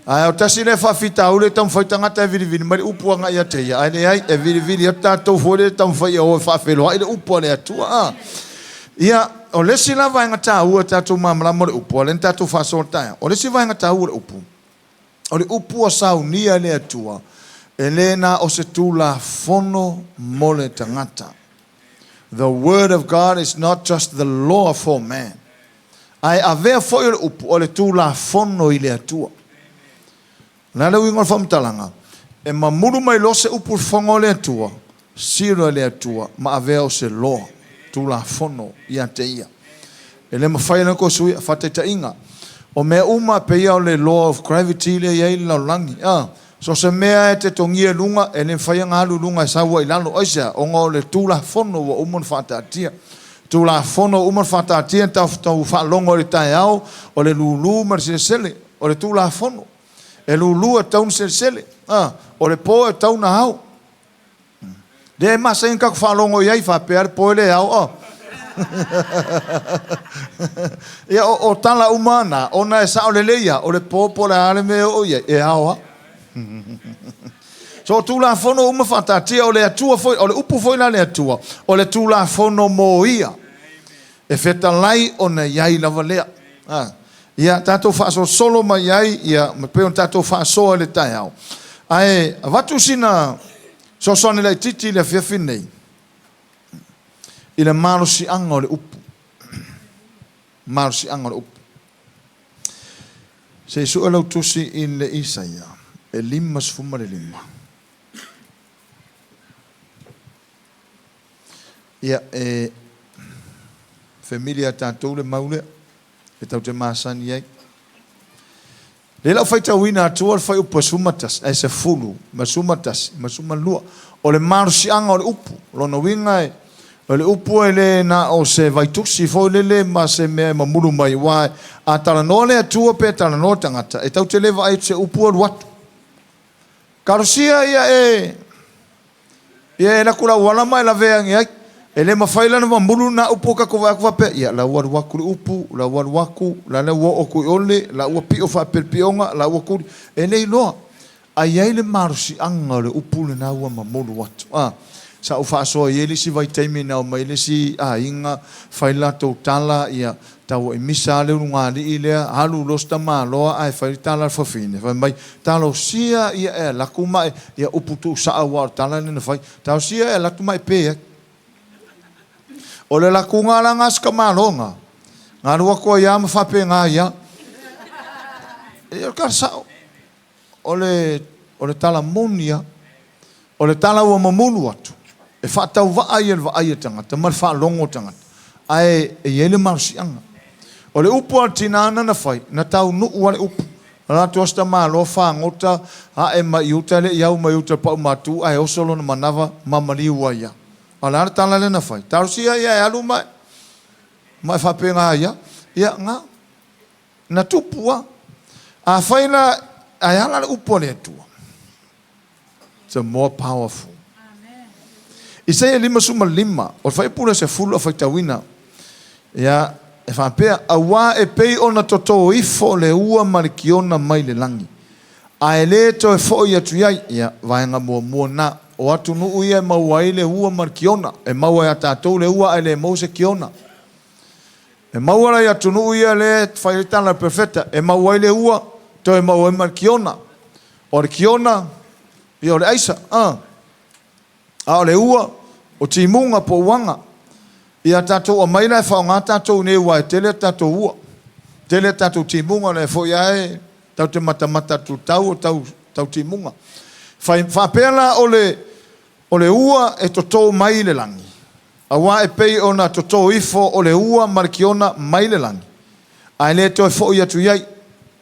Ai o tasi le whawhita ule tam whai tangata e viri mari upua ngai a teia. Ai le ai e viri a tātou hore tam whai o whawhelo. Ai le upua le atua. Ia o lesi la vai ngata ua tātou mamala le upua. Len tātou whaso taia. O lesi vai ngata ua le upu. O le upua saunia le atua. E le na o se tūla fono mo le tangata. The word of God is not just the law for man. Ai avea foi le upu o le tūla fono i le atua. Nā le wingon whamtalanga. E mamuru mai lo se upu whango le atua. Siro le atua. Ma avea o se loa. Tūla fono i a te ia. E le mawhaina ko sui a whataita inga. O mea uma pe ia o le law of gravity le iei lau langi. So se mea e te tongia lunga. E le mwhaia ngalu lunga e sawa i lano oisia. O ngā le tūla fono wa umon whatatia. Tūla fono umon whatatia. Tau whalongo le tai au. O le lulu marisi sele. O le tūla fono. E lulu e taun sele. O le po e taun na hau. De masa in kaku whalongo iei whapeare po le au. Ia o tala umana. O na e sao le leia. O le po le ale me o iei. E hau ha. So tūla fono uma whatatia o le atua foi. O le upu foi na le atua. O le tūla fono mo ia. E wheta lai o na iei lava lea. Ia tātou whaaso solo mai ai, ia me peo tātou whaasoa le tai au. Ai, watu sina so sone lei titi le whiawhi nei. I le maro si anga o le upu. Maro si anga o le upu. Se isu alau tusi in le Isaia. E lima sfuma le lima. Ia, familia tātou le maulea. E tau te māsani ei. Le lau whai tau ina atua le whai upu e sumatas, e se fulu, ma sumatas, ma sumalua. O le marusianga o le upu, lona winga e, o le upu e le na o se vaituksi, fo le ma se mea ma muru mai wae, a tala no le atua pe tala no tangata, e tau te lewa ai se upu al watu. Karosia ia e la kula wala mai la veangi ai, e le mawhaila na mamuru na upu ka kowa akwa pe. Ia, la ua waku le upu, la ua waku, la le ua oku ole, la ua pi o whapirpionga, la ua kuri. E nei loa, a iei le marusi anga le upu le na ua mamuru watu. Sa u whaasoa ieli si vai teimi na o maile si inga, whaila tau tala, ia, tau e misa le urungari i lea, halu losta maa loa, ai whaili tala whawhine. Whai mai, talo sia ia e laku mai, ia upu tu saa war tala nina whai, tau sia e laku mai pe o le laku ngā la ngaska mālonga. Ngā rua kua ia ma whape ngā ia. E o ka sao. O le tala monia. O le tala ua mamulu atu. E whaatau vaai e tangata. Mari whaalongo tangata. Ai e ele marusianga. O le upu al tinana na whai. Na tau nuu ale upu. Nā tuasta mālo whaangota. Ha e maiuta le iau maiuta pau matu. Ai osolo na manawa mamali ua ia. Ala tala le na fai. Tarusia ia e alu mai. Mai whape ngā ia. Ia ngā. Na tupua. A whai na ai ala le upo le atua. It's more powerful. Amen. Isaia 5:5. O whai pula se fulu a whai tawina. Ia e whapea. A wā e pei o na toto ifo le ua marikiona mai le langi. A e le to e fo i atu iai. Ia vaenga mua na. O atu nuu ia e maua i le ua markiona. E maua ia tātou le ua e le mause kiona. E maua rai atu nuu ia le whairitana perfecta. E maua i le ua to e maua i markiona. O le kiona i o le aisa. A o le ua o timunga po uanga. Ia tātou a maina e whao ngā tātou ne ua e tele tātou ua. Tele tātou timunga le fo ia e tau te matamata tu tau timunga. Whapela o le ua e toto mai le langi. A wā e pei o na toto ifo o le ua marikiona mai le langi. A e le to e fo i atu iai.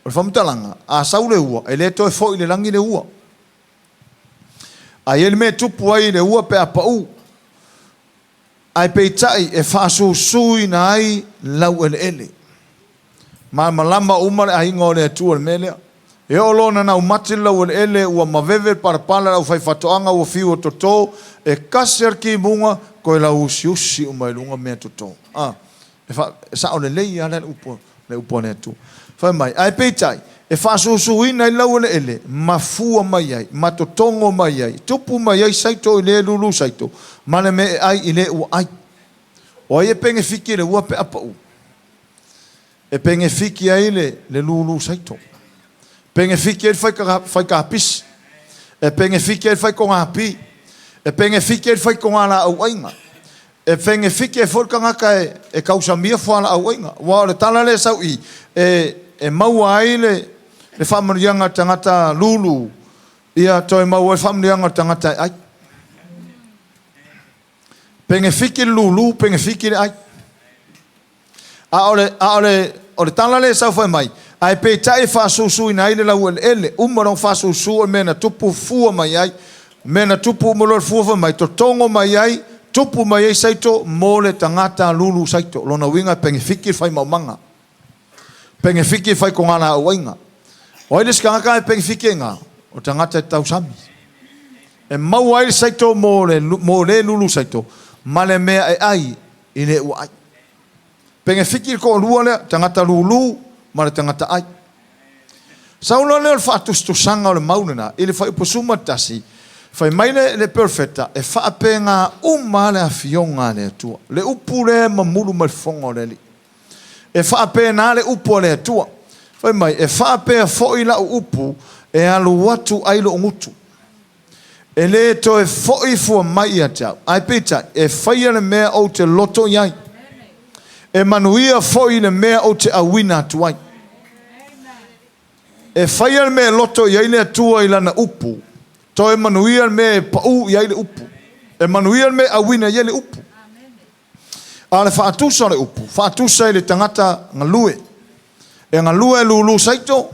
O le whamtalanga. A sau le ua. E le to e fo i le langi le ua. A ele me tupu ai le ua pe apa u. A e pei tai e whaasu sui na ai lau ele. Malama umare a hinga o le atua le melea. E olona na umati lau ele ua maveve parapala au whaifatoanga ua fiu o toto e kaser ki munga ko e lau usi umailunga mea toto. E sa o le lei ala le upo le atu. Whai mai, ai peitai, e whaasusuina I lau ele, mafua mai ai, matotongo mai ai, tupu mai ai saito I le lulu saito, mane me ai I le ua ai. O e penge fiki le ua pe apa u. E penge fiki ai le lulu saito. Penge fiki ai fai ka pisi. E penge fiki ai fai konga api. E penge fiki ai fai konga la au ainga. E penge fiki ai folka ngaka e kausa mia fua la au ainga. Wa le tala le sau I. E maua ai le whamarianga tangata lulu. Ia toi maua e whamarianga tangata ai. Penge fiki lulu, penge fiki le ai. O le tala le sau fai mai. Ai pe tai whasusu ina ile lau ele. Umarong whasusu me na tupu fua mai ai. Me na tupu umolor fua mai. To tongo mai ai. Tupu mai ai saito. Mo le tangata lulu saito. Lona winga penge fiki fai maumanga. Penge fiki fai kongana au inga. O ile skangaka e penge fiki nga. O tangata e tau sami. E mau ai saito mo le lulu saito. Male mea e ai. Ile ua ai. Penge fiki ko lua le tangata lulu. Mare tangata ai. Saulo le whatustusanga o le maunena. Ile whai upasuma tasi. Whai maile le perfecta. E whaape ngā uma le awhionga le atua. Le upu le mamulu mai whonga le li. E whaape nā le upu le atua. Whai mai. E whaape a whoi la upu. E alu watu ailo ngutu. E le to e whoi fua mai a tau. Ai pita. E whaia le mea o te loto iai. E manuia foi le mea o te awina atuai. E whaia le mea loto iai le atua I lana upu. To e manuia le mea pau iai le upu. E manuia le mea awina iai le upu. A le whaatusa le upu. Whaatusa I le tangata ngalue. E ngalue lulu saito.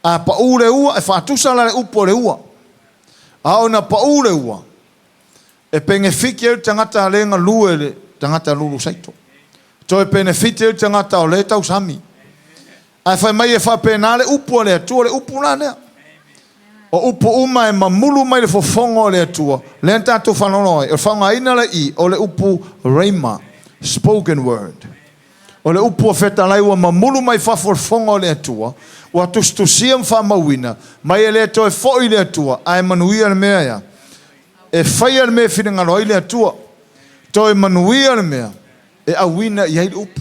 A pau le ua. E whaatusa le upu le ua. A ona pau le ua. E penge fiki e tangata le ngalue le tangata lulu saito. To e benefite o tangata o le tau sami. Ai whai mai e whapena le upu le atua le upu la lea. O upu uma e mamulu mai le fofongo le atua. Le antatu whanono e whanga ina le I o le upu rhema, spoken word. O le upu a whetalai wa mamulu mai whafongo le atua. Wa tustusia mwhamawina. Mai e le to e fo I le atua. Ai manuia le mea ya. E whaia le mea whiringaro I le atua. To e manuia le mea. E awina I le upu.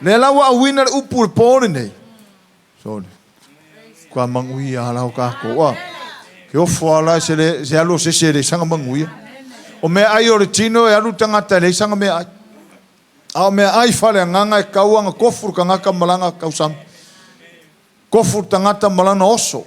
Le lawa awina le upu le pōne nei. Sorry. Kua manguia halau kako. Wa. Ke ofo ala se alo se le sanga manguia. O mea ai o le tino e alu tangata le sanga mea ai. A mea ai whale nganga e kauanga kofuru ka ngaka malanga kausam. Kofuru tangata malanga oso.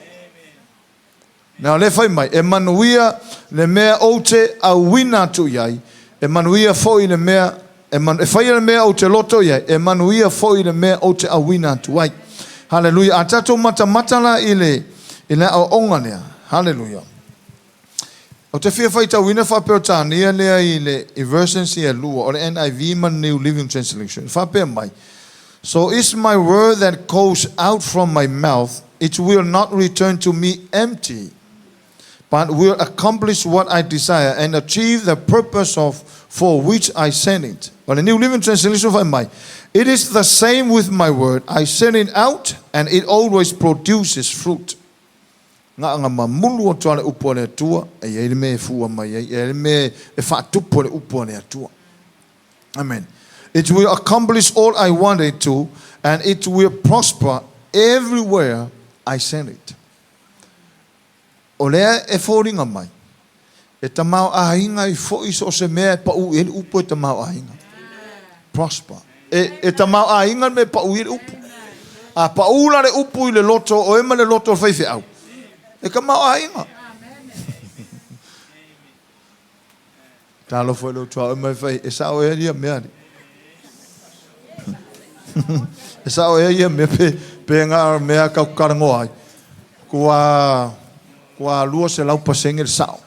Nea le whai mai. E manuia le mea o te awina tu iai. E manuia foi le mea e whaia le mea o te loto iai. E manuia foi le mea o te awina tu ai. Hallelujah. A tato mata la I le au onga lea. Hallelujah. O te whia whai tau ina whapeo tānia lea I le versions I lua. O le NIV man New Living Translation. Whapeo mai. So is my word that goes out from my mouth. It will not return to me empty. But will accomplish what I desire and achieve the purpose for which I send it. Well, the New Living Translation of my it is the same with my word. I send it out and it always produces fruit. Nga mamulu o toale upo le atua e ele me fua mai ele me e whaatupo le upo le atua. Amen. It will accomplish all I want it to and it will prosper everywhere I send it. O lea e fōringa mai. E tamau ahinga I fo iso se mea pa u ele upo e tamau ahinga. Prosper. E tamau ahinga me pa u ele upo. A pa ula le upo I le loto o ema le loto whaife au. E ka mau ahinga. Talo foi lo tua ema whai. E sao e ria mea ni. E sao e ria mea pe ngā mea kau karango ai. Kua lua se lau pasenge le sao.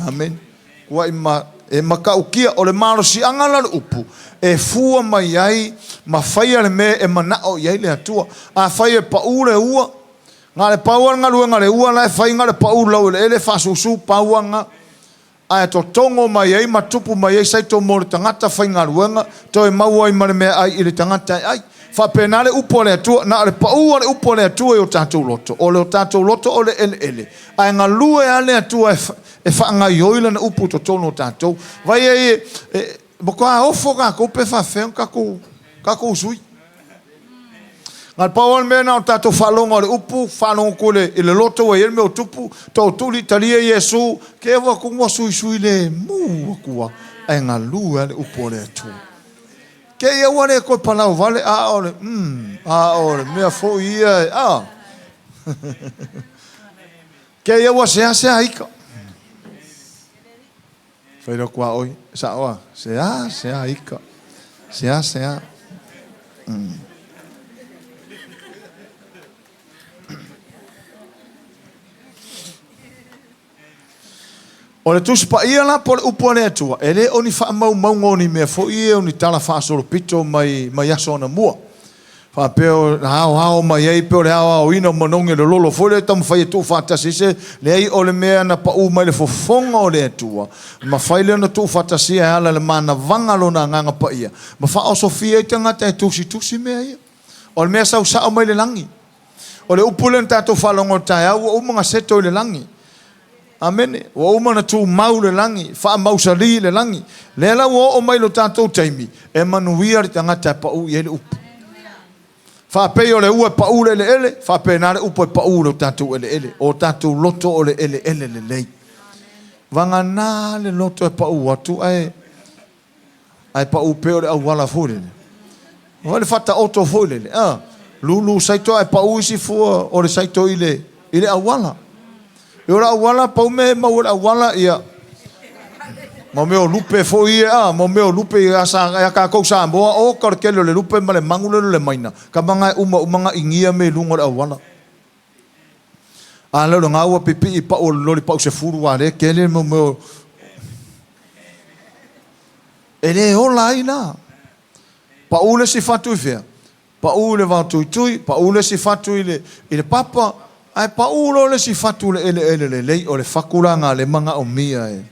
Amen. Kua e makaukia o le maro si angala le upu. E fua mai ai, ma whaia le me e manao iai le atua. A whaia pa ure ua. Ngā le pauanga lua ngā le ua la e whai ngā le pau lau le ele whasusu pauanga. A e to tongo mai ai, ma tupu mai ai saito mo le tangata whai ngā luenga. To e maua I mare mea ai I le tangata ai. Whapenale upo le atua, na le pau ale upo le atua o tātou loto. O le o tātou loto o le ele. Ai ngā lue ale atua e whaangai oila na upu to tono tātou. Vai moko a ofo kako pe whawhen kako usui. Ngā pau ale mea nao tātou whalonga o le upu, whalonga ko le loto e elme o tupu, tau tuli talia Yesu, ke ewa kungwa sui le mu wakua. Ai ngā lue ale upo le atua. Ke ia wane koe palau vale, ore, mea fo ia, Ke ia wa sea ika. Whaira kua oi, sa oa, sea ika. Sea. O le tusi pa ia la po le upo le atua. E le oni wha mau ngoni mea fo ia oni tala wha soro pito mai aso na mua. Wha peo hao mai ei peo le hao ina manonge le lolo fo le tamu whai tu whatasise le ei o le mea na pa u mai le fofonga o le atua. Ma whai le na tu whatasia e ala le mana vangalo na nganga pa ia. Ma wha o sofia i tangata e tusi mea ia. O le mea sau sao mai le langi. O le upo le tato whalongo tai au o mga seto le langi. Amen. Wa umana tu mau le langi, fa mau sali le langi. Le la o mai lo tatou taimi. E manuia ri tangata pa u ye le upu. Fa pe o le ua pa u le ele, fa pe na le upu pa u lo tatou ele. O tatou loto o le ele le lei. Vanga na le loto e pa u atu ai pa u pe o le awala fule. O le fata auto fule. Lulu saito ai pa u si fu o le saito ile awala. E ora awala pau me ora awala ia. Ma meo lupe fo ia, ma meo lupe ia sa ia ka ko sa mo o karkelo le lupe male mangulo le maina. Ka manga umanga ingia me lunga awala. Ala lo ngawa pipi pa o lo pa se furu wale kele mo meo. Ele ola ina. Pa ule si fatu fea. Pa ule va tui, pa ule si fatu ile papa. Ai pa ulo le si fatu le ele o le fakulanga le manga o mia e.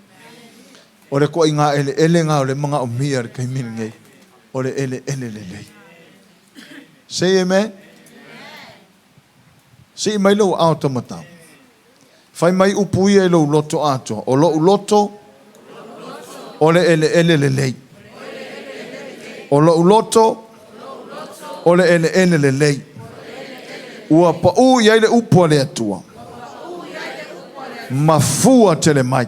O le ko inga ele nga o le manga o mia le kai mingi. O le ele le. Say amen. Si mai lo automata. Fai mai upui e lo loto ato. O lo loto o le ele le. O lo loto o le ele le. Ua pa u iai le upo le atua. Mafua tele mai.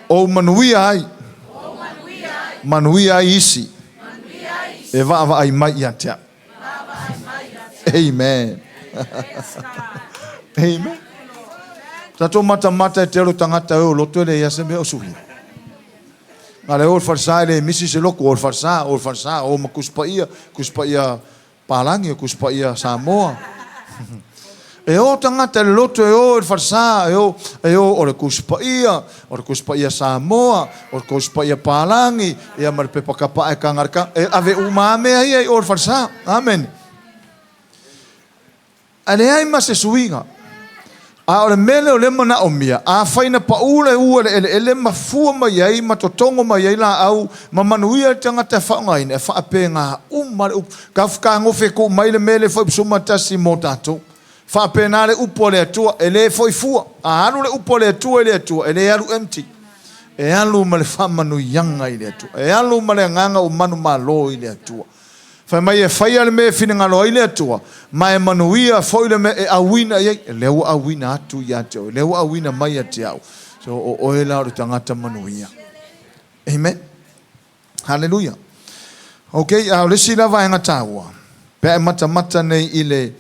O manuia ai. Manuia ai isi. E va ai mai ia tea. Amen. Amen. Tato mata e tero tangata o loto le ia se me o suhi. Ngale o farsa le misi se loko o farsa o makuspa ia palangi o kuspa ia Samoa. E o tangata le loto e o farsa e o le kuspa ia Samoa, o le kuspa ia palangi, e a marpe pakapa e kangarka, e ave umame ai o farsa. Amen. Ale ai ma se suinga. A o le mele o le mana o mia. A faina pa ule ua ele mafua mai ai, matotongo mai ai la au, ma manuia tangata whaongain, e whaape ngā umare upu. Ka ngofe ko mai le mele fai psumatasi mo tato. Whaape nā le upo le atua, e le foi fua. A anu le upo le atua, e le alu empty. E alu ma le whamanu yanga i le atua. E alu ma le nganga o manu malo i le atua. Fai mai e fai ale me fina ngalo ile atua. Mai manuia foi le me e awina ye. Leu awina atu ya teo. Leu awina mai ate au. So o e la tangata manuia. Amen. Hallelujah. Okay, lesi la vai ngatawa. Pe mata nei ile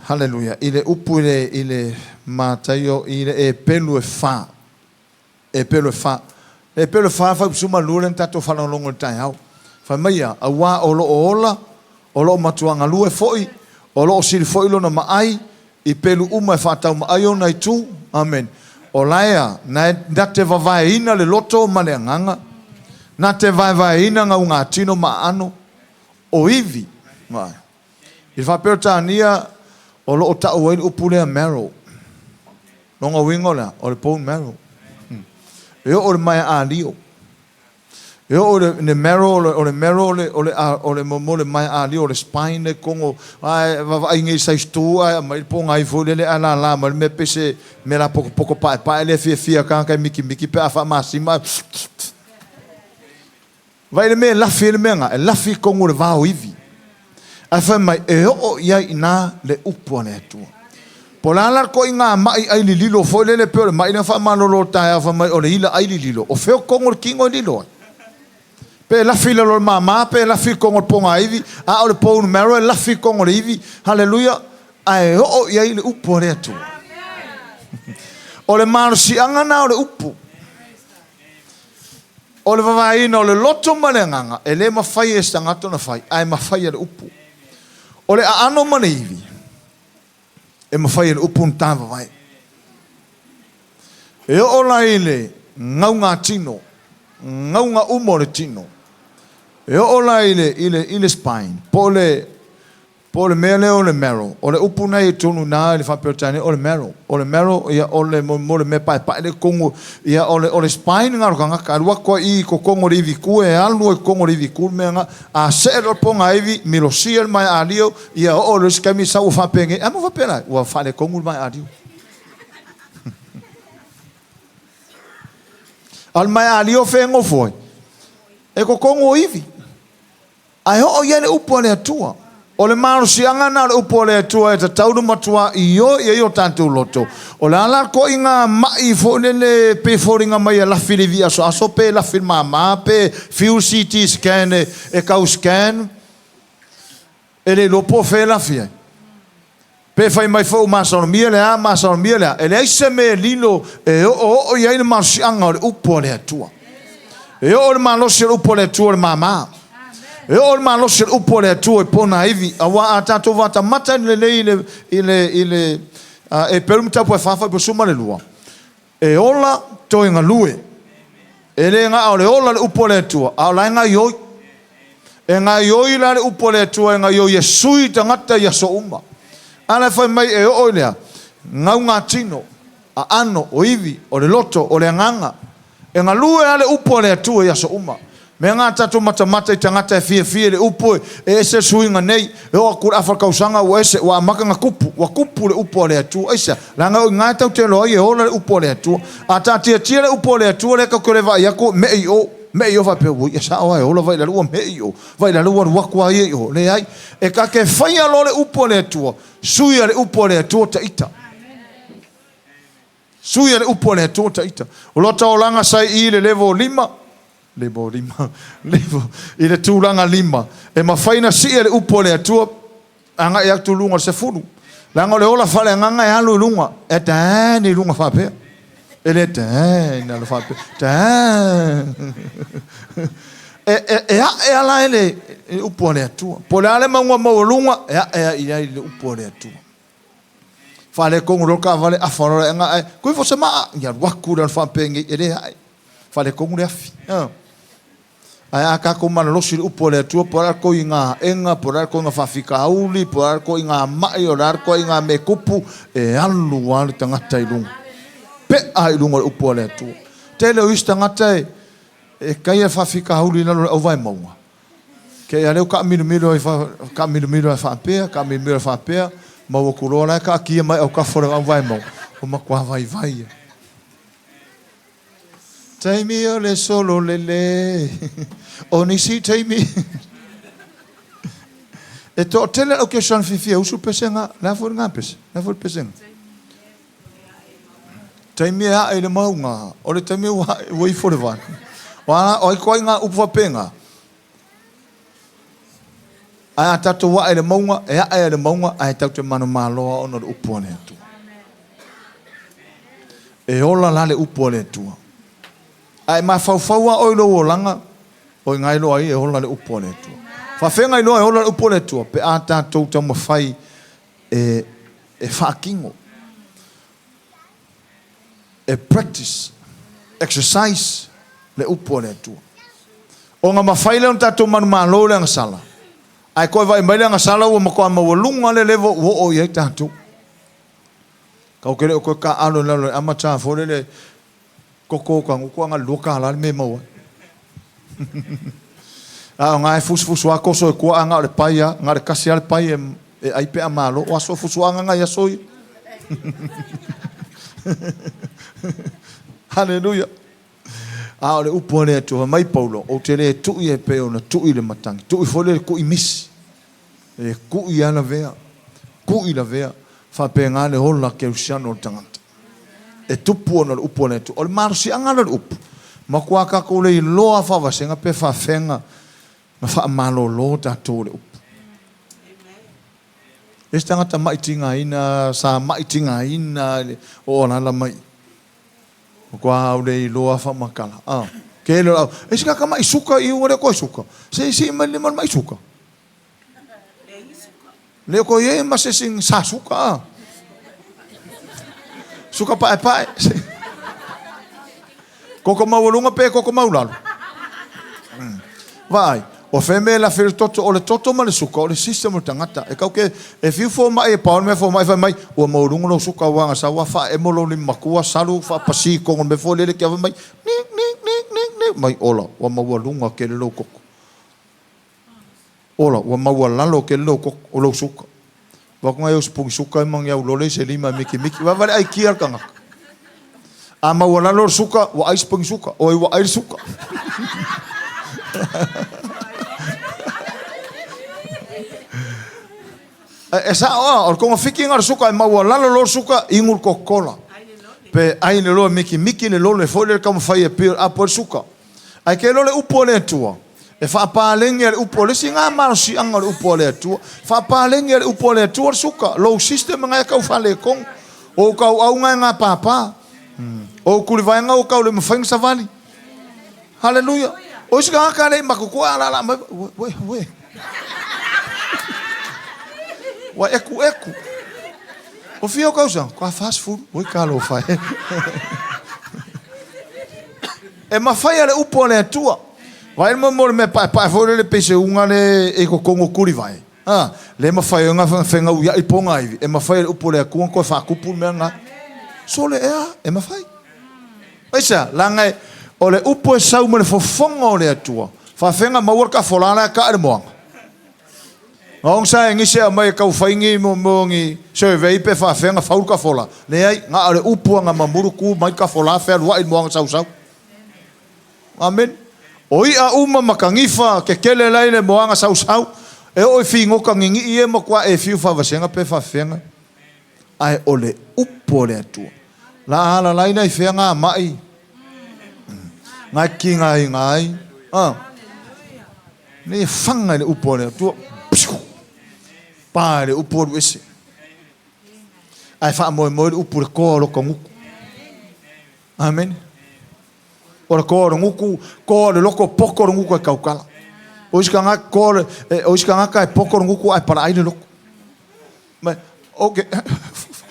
hallelujah. Ile upu ile matayo ile e pelu e fa. E pelu e fa fa suma lulen tato fa longo tai au. Fai maia, a wā o lo ola, o lo matuanga lue foi, o lo siri foi lo na maai, i pelu uma e whātau maai o nei tū, amen. O laia, na te vavai ina le loto ma le anganga, na te vavai ina ngau ngā tino ma ano, o ivi, mai. I whapeo tānia, o lo o tau waini upulea marrow, nonga wingo lea, o le bone marrow. E o le mai a lio. E o le marrow o le mo le mai ali o le spine kongo ai va ingi sai stu ai mai ponga ai fo le ala la ma me pese me la poco pa le fia ka miki pe afa masima vai le me la fil menga la fi kongo le va oivi ai fa mai e o ia ina le upo ne tu polala ko inga mai ai lilo fo le pe mai na fa manolo ta fa mai o le ila ai lilo o feo kongo kingo lilo pe la fila lo mama pe la fi kongo ponga ivi a o le pon marrow la fi kongo ivi haleluya ai o ia ile upo le tu o le marsi anga na o le upo o le vai no le loto mananga ele ma fai e stangato na fai ai ma fai le upo o le ano mane ivi e ma fai le upo ntava vai e o la ile ngaunga tino ngaunga umo le tino e o la ile spine pole mele o le marrow o le upu nei tonu na le fa pertane o le marrow ia o le mo le me pa le kongo ia o le spine nga nga ka wa ko I ko kongo rivi ku e alu e kongo rivi ku me nga a se lo ponga ivi milo siel mai alio ia o le skami sa o fa penge e mo fa pena o fa le kongo mai alio al mai alio fengo foi e ko kongo ivi ai o yene upo le tua o le maro sianga na le upo le tua e tau matua io tanto loto o la la ko inga mai fo le pe foringa mai la fili via so pe la filma ma pe fiu CT scan e ka scan e le lo po fe la fia pe fai mai fo ma so mia le e le se me lilo e o ia le maro sianga le upo le tua e o le maro si upo le tua le mama e o malo se upo le tu e pona ivi awa atato vata mata ile e perumta po fafa po suma le lua e ola to inga lue e le nga ole ola le upo le tu a la nga yo e nga yo ila le upo le tu nga yo yesui tangata ya so uma ala fa mai e o le nga tino a ano o ivi o le loto o le nganga e nga lue ale upo le tu ya so uma me nga tatu mata I tangata fie le upo e se suinga nei e o kura afaka usanga o ese wa maka nga kupu le upo le atu esa la nga tau te lo ye ola le upo le atu ata tia le upo le atu le ka kore va ya ko me yo va pe wo esa o ola vai la lua me yo vai la lua wa kwa ye yo le ai e ka ke fai lo le upo le atu suia le upo le atu ta ita suia le upo le atu ta ita o lota o langa sai I le level 5 levo ile tulanga 5 e mafaina si ele upo le atua anga ya tulunga se fulu langa le ola fale nganga ya lunga e tani lunga fa pe ele tani na fa pe tani e ala ele upo le atua polale mangwa mawlunga ia ile upo le atua fale kongo ka vale afara nga ko fo sama ya wakura fa penge ele fale kongo le afi ai aka ko mana losi upo le tua por ko inga enga por ko nga fafika uli por ko inga mai o ko inga me kupu e alu wal tangata ilung pe ai lungo upo le tua tele o istangata e kai fafika uli na o vai maua ke ale ka milu fa pe ma o kulola ka ki mai o ka fora o vai mau o ma kwa vai Taimi o le solo lele oni si taimi e to tele o ke san fifia usu pesenga la for pesenga taimi a ele maunga o le taimi o I for van wa o ko nga upa penga a tatu wa ele maunga ele maunga a tatu manu malo o no upone tu e ola la le upone tu ai ma fau o lo langa o ngai lo ai e hola le upo le tu fa fenga lo e hola le upo le tu pe ata to mo fai e fakingo e practice exercise le upo le tu o nga mafai le tato man malo le sala ai ko vai mai le sala o mo ko mo lunga le levo o ye tato ka o kere ko ka alo le amata fo le koko ka ngukwa nga loka la me mo Ngai fusu ako so ko anga le pai ya, ngare kasi ale pai e ai pe amalo, o aso fusu anga ngai asoi. Hallelujah. Le upo le tu mai Paulo, o te le tu e pe ona tu i le matangi, tu i fole ku i mis. E ku i ana vea. Ku i la vea. Fa pe ngale hola ke usiano tangata. E tupu ona le upo le tu. O le marsi anga le upo. Ma kua ka ko le loa fa va senga pe fa fenga. Ma fa malo lo ta to le upo. Este tangata mai tinga ina sa mai tinga ina o na la mai. Kua le loa fa makala. Ke lo e sika ka mai suka I ore ko suka. Se mai le mai suka. Le ko ye ma se sing sa suka. Suka pa. Koko maulunga pe koko maulalo. Vai, o feme la fer toto o le toto ma le suka o le system o tangata. E kau ke e fiu fo mai e paon me fo mai mai o maulunga lo suka wanga sa wa fa e molo li makua salu fa pasi ko me fo le ke mai. Ni mai ola o maulunga ke le lo koko. Ola, wa mawalalo ke lo koko o lo suka. Wa ko ngai o spung suka mang ya lo le se lima miki wa vale ai kia kanga. Ama wala lor suka wa ais peng suka o wa air suka. Esa or como fiking ar suka ma wala lor suka ingul kokola. Pe ai le lo miki le lo le fo le como fai e pir a por suka. Ai ke lo le upo le tua. E fa pa lenga le upo le singa mar si anga le upo le tua. Fa pa lenga le upo le tua suka. Lo system nga ka fa le kong. O ka au nga papa. O kuli vai nga o ka le mfang savali. Hallelujah. O sika ka le makoko ala we. Wa eku. O fio causa, qua fast food, oi calo fai. E ma fai ale upo le tua. Vai mo me pa fore le pese unga le e ko kongo kuli vai. Le ma fai nga fenga u ya I ponga I. E ma fai le upo le ku ko fa kupu me nga. Sole e ma fai. Esa langa o le upo e sau me le fofonga le tua. Fa fenga ma worka folana ka le mo. Ngong sa ngi se mai ka faingi mo ngi survey pe fa fenga faulka fola. Le ai nga le upo nga mamuru ku mai ka fola fer wa I mo sau. Amen. Oi a uma makangifa ke kele lai le moanga sau. E oi fingo ka ngingi I mo kwa e fiu fa vasenga pe fa fenga. Ai ole upo le tua. La ala lai nei fenga mai. Ngai kingai ngai. Ni fanga le upo le tua. Pare upo wese. Ai fa mo upo le ko lo kongu. Amen. Ora ko nguku ko le loko poko nguku e kaukala. O iskanga ko o iskanga ka poko nguku ai para ai le loko. Mas okay.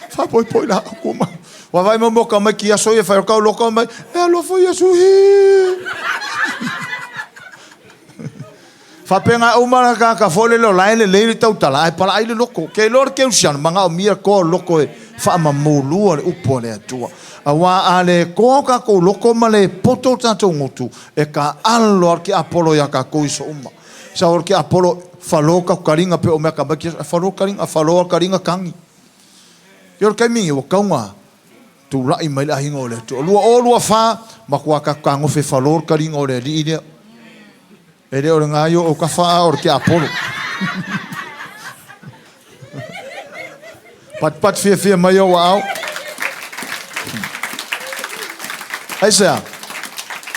Fa poi la kuma. Wa vai mo ka mai ki aso e fa ka loko mai. E lo foi aso hi. Fa penga uma ka fole lo laile le tau tala ai para ai le loko. Ke lor ke usian manga o mia ko loko e fa mamulu upo le atua. Awa ale ko ka ko loko male poto tato ngutu e ka alor ki apolo ya ka ko iso uma sa or ki apolo faloka karinga pe o me ka baki faloka karinga faloka karinga kangi yor ka mingi o kaunga tu la I mai la hingo le to lua fa makwa ka kango fe falor karinga o le ide e de or ngayo o ka fa or ki apolo pat fe mai o au. I say,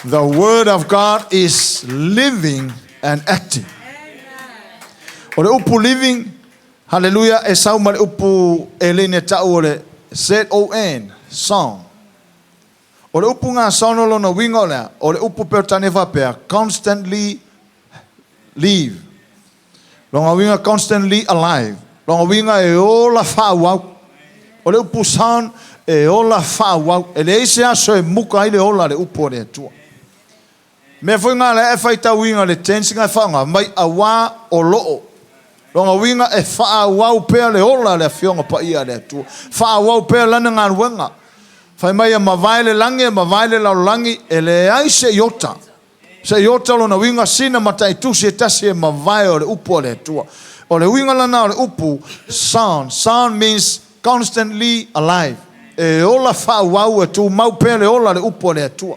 the word of God is living and active. O le upu living, hallelujah, e sau ma le upu elene tau o le Z-O-N, song. O le upu ngā saunolo na wingo lea, o le upu pertane vapea, constantly live. Longa winga constantly alive. Longa winga e ola whauau. O le upu sound, e ola whauau. E le eise aso e muka i le ola le upo le tua. Me foi ngā le e whaita winga le tensinga e whaunga. Mai a wā o loo. Longa winga e whauau pēr le ola le whionga pa ia le tua. Whauau pēr lana ngā ruenga. Whai mai a mawaile langi e mawaile lau langi e le aise iota. Se yotalo na winga sina matai tusi e tasi e mawai o le upu o le tua. O le winga lana o le upu, sound. Sound means constantly alive. E ola whau e tu mau pele ola le upu o le tua.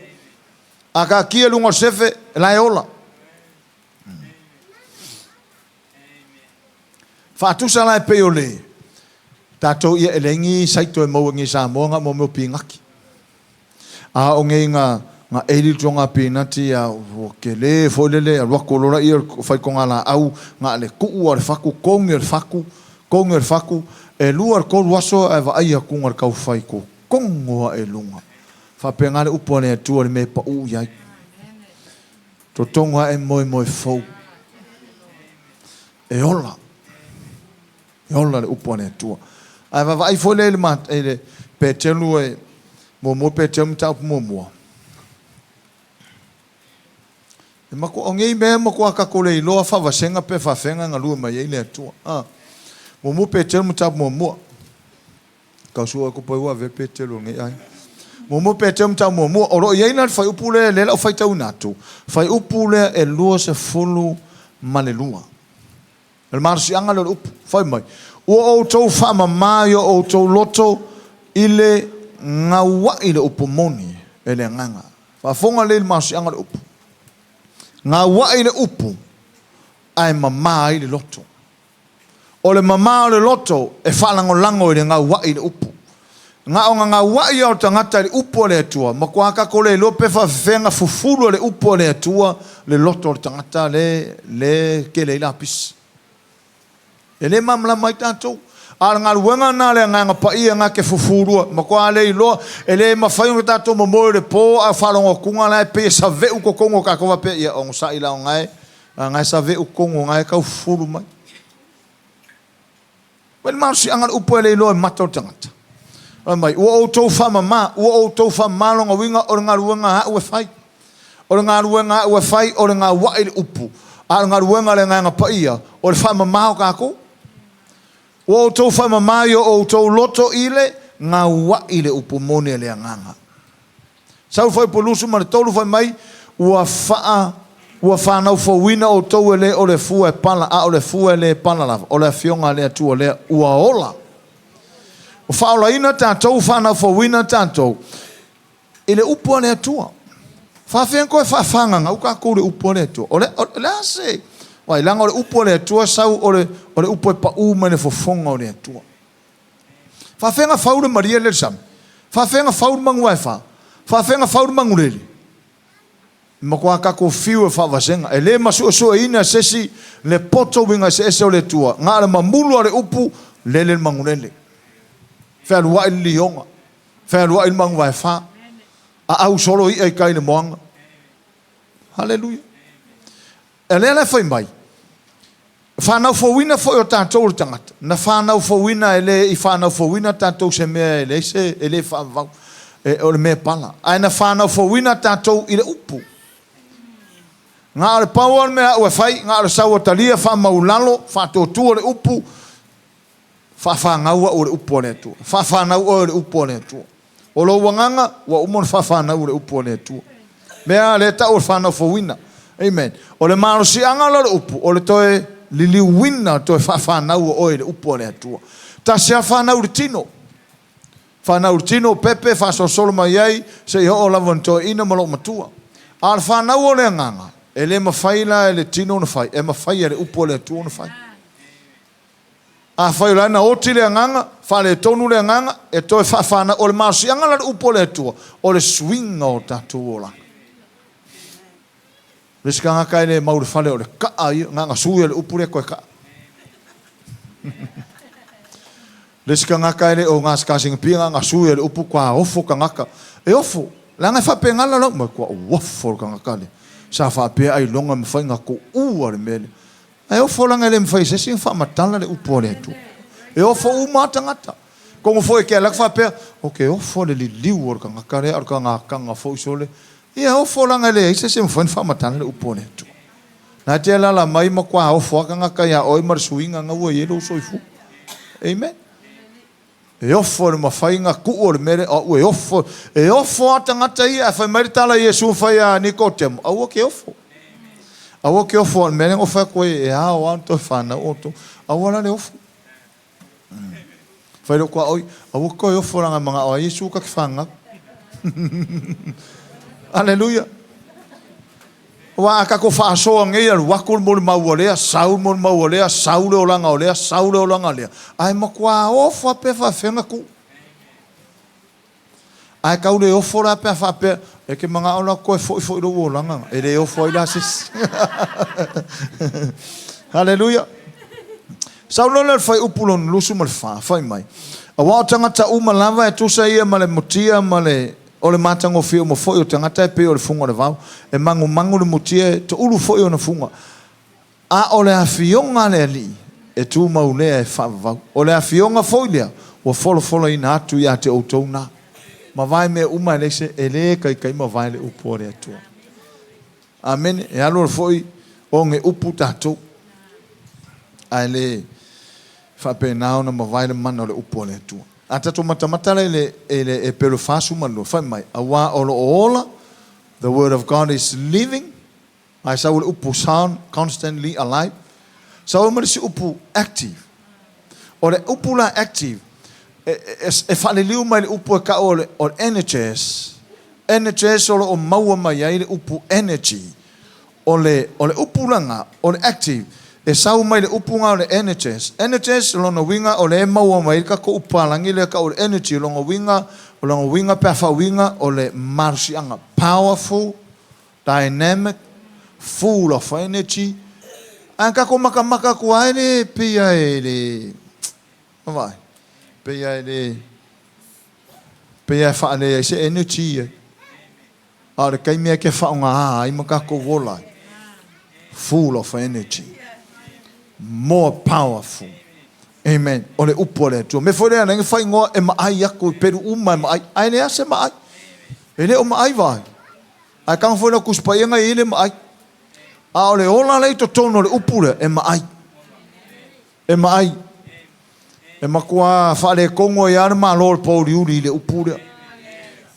A ka kia lunga sefe, lai ola. Whātusa lai pe o le. Tātou ia elengi saito e mau ngi Samoa ngā mo pingaki. A o ngai ngā eiri tonga pinati a kele folele a wakolora ia fai konga la au ngā le kuu ar faku kongi ar faku e luar ko waso e va ai ku ngar kau fai ko kongo e lunga. Fa penga le upone tu me pa u ia. To tonga e moi fou. E ola. E ola le upone tu. Ai va vai folele mat ele petelu e mo petelu tau mo. E mako o ngei mea mako a kakole I loa whawasenga pe whawhenga ngā lua mai eile atua. Mo pe telu mo tapu mua. Kau sua ko pai ua ve pe telu ngei ai. Mo pe telu mo tapu mua. Oro i eina whai upule lela o whai tau natu. Whai upule e lua se fulu male lua. E marasi anga le upu. Whai mai. Ua o tau whamamaio o tau loto ile ngā wa ile upu moni. Ele nganga. Whafonga le marasi anga le upu. Ngā wai le upu ai mamā I le loto. O le mamā o le loto e whalangolango I le ngā wai le upu. Ngā wai au tangata le upu o le atua. Ma kua kako le lope whawhenga fufuru le upu o le atua le loto o le tangata le ke le ilapis. E le mamla mai tātou. A ngā ruenga nā le ngā paia ngā ke fufurua. Ma kua le iloa e le mawhaiunga tātou mamoe le pō a whalongo kunga lai pe sa veu ko kongo ka kowa pe ia ongo sa ila o ngai. Ngai sa veu kongo ngai kau furu mai. Wele marusi anga upo e le iloa e matau tangata. Mai, ua o tau whamama, ua o tau whamalonga winga o ngā ruenga hau e whai. O ngā ruenga hau e whai o ngā wai le upu. A ngā ruenga le ngā paia o le whamama o kako. O tau whamamaio o tau loto ile ngā wai le upu mone le anganga. Sau whai polusu ma le tolu whai mai ua whanau whawina o tau ele o le fua e pala a o le fua le pala lava o le fionga le atua le ua ola. O whaola ina tātou whanau whawina tātou ile upu le atua. Whawhenko e whawhanganga uka kou le upu le atua. O le ase. Wai langa o le upu le atua sau o le upu e pa u mene fofonga o le atua. Whawhenga whaure maria le sam. Whawhenga whaure mangu ai wha. Whawhenga whaure mangu leli. Makua kako fiu e whawasenga. E le masu o sua ina sesi le poto winga se ese o le atua. Ngā le mamulu a le upu lele mangu lele. Whaelua ili lionga. Whaelua ili mangu ai wha. A au solo I ai kai le moanga. Hallelujah. E lea whai mai. Whanau whawina fo o tātou le tangata. Na whanau whawina e le I whanau whawina tātou se mea e le se e le whanau. E o le mea pala. Ai na whanau whawina tātou I le upu. Ngā le pau al mea ue whai. Ngā le saua talia whamau lalo. Whatou tua le upu. Whawhangaua o le upu o le atua. Whawhanau o le upu o le atua. O lo wanganga wa umon whawhanau le upu o le atua. Mea le ta o le whanau whawina. Amen. O le marosi anga le upu. O le toe lili wina toe whanau o le upu o le atua. Ta sea whanau le tino. Whanau le tino pepe whasosolo mai ai. Se I ho o lawan toe ina malo matua. A le whanau o le anganga. E le mawhaila e le tino na whai. E mawhai e le upu o le atua na whai. A whai na oti le anganga. Whale tonu le anganga. E toe whawhana o le marosi anga le upu o le atua. O le swinga o tatu o langa. Le skanga kai le maure fale o le ka ai nga sui le upure ko ka. Le skanga kai le o nga skasing pinga nga sui le upu kwa ofo ka ngaka. E ofo, la nga fa pengala lo ma kwa ofo ka ngaka le. Sa fa pe ai longa me fa nga ko u le mele. E ofo la nga le mfa se sin fa matala le upu le tu. E ofo u mata ngata. Ko foi ke la fa pe, okay, ofo le liu ka ngaka le ar ka ngaka nga fo sole. Ia o folanga le se se mfon fa matana le upone tu. Na te la mai mo kwa o fo ka ngaka ya oi mar suinga nga wo yelo soifu. Amen. E o fo ma fainga ku o mere o e o fo atanga tai a fa maritala Yesu fa ya Nicodemo. O ke o fo. Awa ke ofo mene ofa ko e ha o anto fana oto. Awa le ofo. Fai lo kwa oi, awa ko ofo ranga mga o Yesu ka kifanga. Hallelujah. Wa aka ko fa so ngai wakul mo mawolea, saul mo mawolea, saul o langa olea, saul o langa lea. Ai makwa ofo pe fa fenga ku. Ai ka ule ofo ra pe fa pe e ke mga ola ko fo lo langa. E le ofo ila sis. Hallelujah. Saul le fai upulon lusu mal fa, fai mai. Awa tangata uma lava e tusa ia male motia male ole matango fio mo foi o tangata e pe o le funga le vau e mangu le motia to ulu foi o na funga a ole afionga le ali e tu maunea e fa vau ole afionga foi lea o folo ina atu ia te outona ma vai me uma lese ele kai ma vai le upore atu amen e alo foi o nge upu tatu ale fa pe na ma vai le mano le upore atu ata to mata ele e pelo fasu malo fai mai awa ola the word of God is living I saw upu sound constantly alive so we must upu active or upu la active e fale liu mai upu ka ole or NHS o maua mai ai upu energy ole upu langa or active e sau mai le upunga o le NHS lona winga o le maua mai ka ko upalangi le ka o le energy lona winga pe fa winga o le marsianga powerful dynamic full of energy anka ko maka ko ai pia ele vai pia ele pia fa le se energy a le kai me ke fa nga ai maka ko vola full of energy more powerful. Amen. Ole upole tu. Me fore ana ngai ngo e mai aku peru uma mai. Ai ne ase mai. Ele o mai vai. Ai kan fore ku spai ngai ele mai. A ole ola le to tono le upule e mai. E mai. E makua fa le kongo ya ma lor po riuli le upule.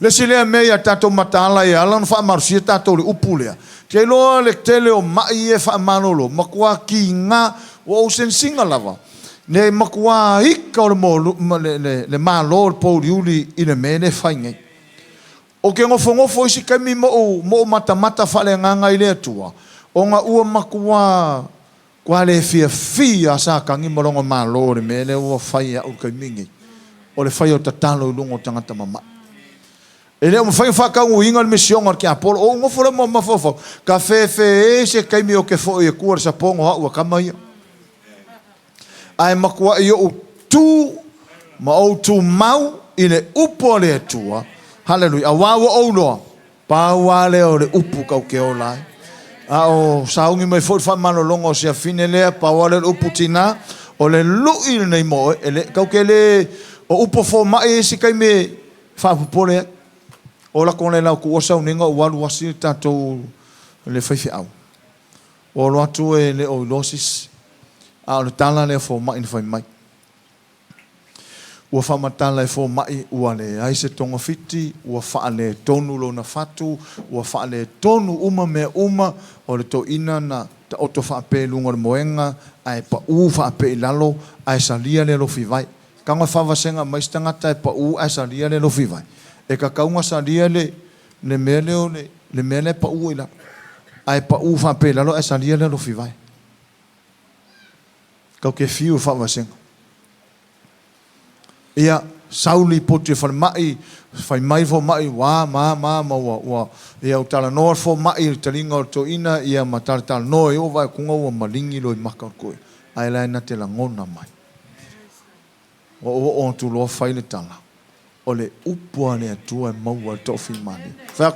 Le sile me ya tato matala ya lan fa marsia tato le upule. Ke lo le tele o mai e fa manolo. Makua ki nga o sen singa lava ne makua hika o le malor po riuli ina mene faingai o ke ngofo isi kami mo mata fale nganga ile atua o nga ua makua kwa le fia sa kangi morongo malor mene o faia o kamingi o le faia o tatalo lungo tangata mama ele o fai fa ka uinga le mission ar ke apolo o ngofo le mo mafofo ka fe se kami o ke fo e kuar sa pongo ha o kamai ai makua i o tu ma o tu mau i le upo le atua hallelujah awawa o loa paua le o le upu kau ke o lai a o saungi mai fo fa malolongo o se afine lea paua le upu tina o le lui nei mo ele kau ke le o upo fo mai si kai me fa pupole o la kone la ku o sauninga o walu wasi tatou le faifi au o lo atu e le o losis a le tala le fo mai fai mai ua fa matala e fo mai ua le ai se tonga fiti ua fa le tonu lo na fatu ua fa le tonu uma me uma o le to ina na o to fa pe lunga le moenga ai pa u fa pe lalo ai salia le lo fi vai kanga fa vasenga mai stanga tai pa u ai salia le lo fi vai e ka kaunga salia le mele o le mele pa u ila ai pa u fa pe lalo ai salia le lo fi vai kau ke fiu fa vasenga ia sauli pote fai mai fo mai wa wa ia o tala no fo mai talinga o to ina ia matar tal no e o vai kunga o malingi lo maka ko ai la na te la ngona mai o tu lo fai le tala o le upu ale tua mau al to fi mani fa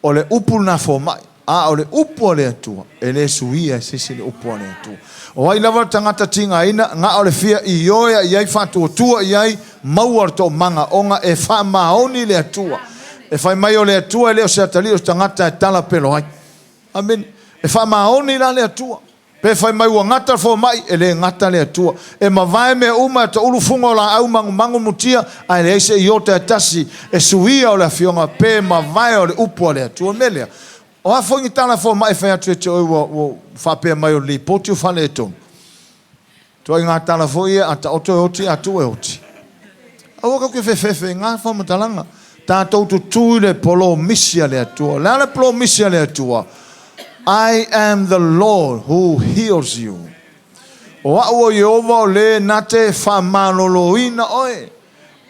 o le upu na fo mai a o le upu ale tua ele suia se le upu ale tua o ai lava tangata tinga ina nga o le fia i oia i ai fatu tua i ai mau to manga onga e fa maoni le atua e fai mai o le atua le o se atali o tangata e tala pelo ai amen e fa maoni la le atua pe fai mai o ngata fo mai e le ngata le atua e ma vai me uma to ulu fungo la au mangu mutia ai le se iota tasi e suia o le fionga pe ma vai o le upu le atua melia O a fo ngi tala fo mai fa atu te o fa pe mai o li poti o fale to. To inga tala fo ia ata oto oti atu e oti. A o ka ke fe nga fa matalanga. Ta to tu le polo misia le atu. La le polo misia le atu. I am the Lord who heals you. O a o Yehova le nate fa maloloina oe.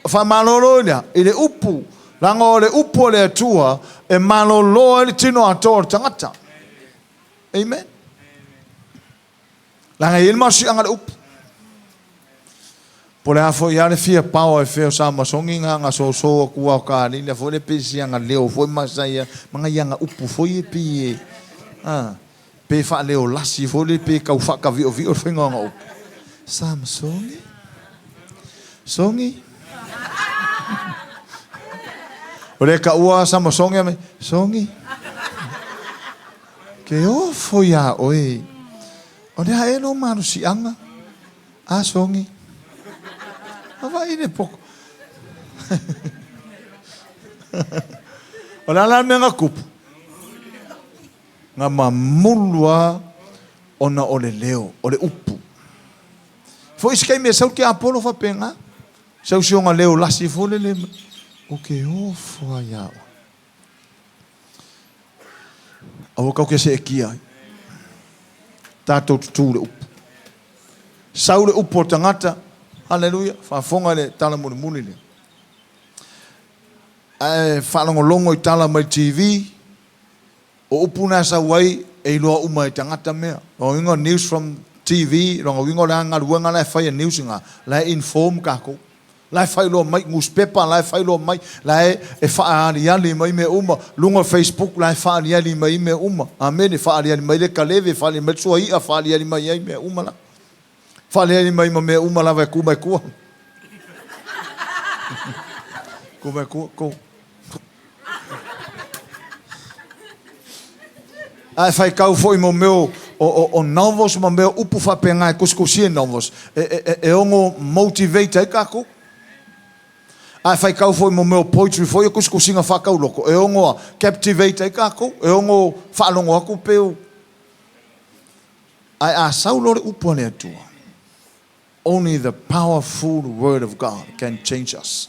Fa maloloina ile upu. Langa o le upu le atua e malolo le tino ato tangata. Amen. Langa il masi anga le upu. Pole afo ia le fia pao e feo sa masongi nga so kua ka ni le fo le pesi anga leo fo masaya manga yanga upu fo ye pi pe fa leo lasi fo le pe ka fa ka vi o finga nga upu. Sa masongi. Songi. Ore ka ua sa masongi me songi. Ke o fo ya oi. Ore ha e no manu si anga. A songi. Ava ine poko. Ora la me nga kupu. Nga mamulua ona ole leo, ole upu. Fo iskai me sauti apolo fa penga. Sau si nga leo lasi fo le. O ke o fo ya. Awo ka ke se kia. Tato tu le upu. Sau le upu tangata. Hallelujah. Fa fonga le tala muni le. Fa longo I tala mai TV. O upuna sa wai e loa uma I tangata mea. O ingo news from TV. Rongo ingo la nga luanga la fai news nga. La inform kako. La fai loa mai newspaper. La fai loa mai. La e fa aliali mai me uma. Lunga Facebook. La fa aliali mai me uma. Amen. Fa aliali mai le kaleve. Fa aliali mai sua ia. Fa aliali mai me uma la. Fale ni mai me uma lava ku mai ku. Ku mai ku. Ai fai kau foi mo meu o novos mo meu upu fa penga kuskusi novos. E ongo motivate ai kako. Ai fai kau foi mo meu poetry foi kuskusi nga fa kau loko. E ongo captivate ai kako. E ongo fa longo aku peu. Ai a saulo upu le tua. Only the powerful word of God can change us.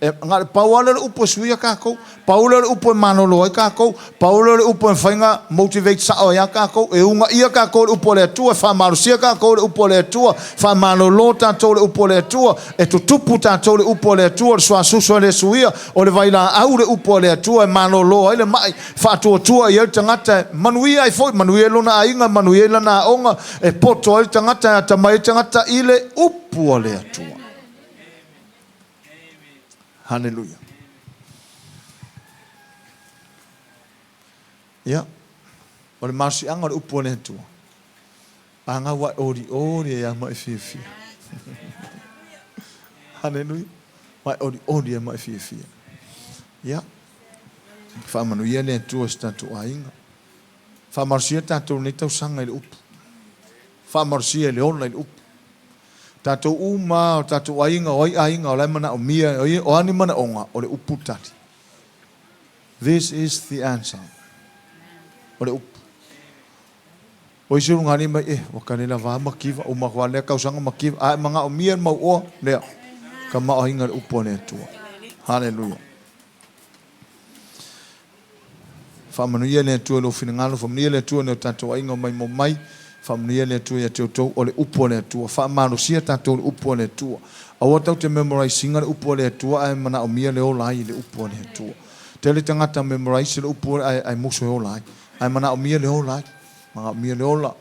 Nga Paula le upo suia kako, Paula le upo manolo ai kako, Paula le upo fainga motivate sa o ya kako, e unga ia kako le upo le tua, fa marusia kako le upo le tua, fa manolo tanto le upo le tua, e tutupu tanto le upo le tua, so asuso le suia, o le vaila au le upo le tua, e manolo ai le mai, fa tua ia tangata, manuia ai foi, manuia lona ainga, manuia lana onga, e poto ai tangata, tamai tangata ile upo le tua. Hallelujah. Ya. Ora masi anga o upone tu. Anga wa ori ya mai fifi. Hallelujah. Wa ori ya mai fifi. Ya. Fa manu ia le tu sta tu ainga. Fa marsia tanto ne tau sanga le up. Fa marsia le online up. Tato uma, tato ainga, oi ainga, o lai mana o mia, o ani mana onga, o le upu tati. This is the answer. O le upu. O isiru ngani mai, wakanela vaa makiva, o makwalea kausanga makiva, a mga o mia mau o, lea, ka maa hinga le upu o le tua. Hallelujah. Whamanuia le tua lo finangalo, whamanuia le tua le tato ainga mai mo mai, whamanuia le tua ya teo tau o le upo le tua, whamanusia tato le upo le tua. Awa tau te memorisinga le upo le tua, ai mana o mia le o lai le upo le tua. Te le tangata memorize le upo ai muso e o lai, ai mana o mia le o lai, mga o mia le o la,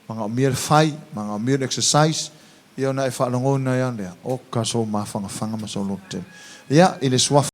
mga o mia le fai, mga o mia le exercise, ia na e whalangona ia lea, o ka so mawhanga whanga masolo te. Ia, i le swafa.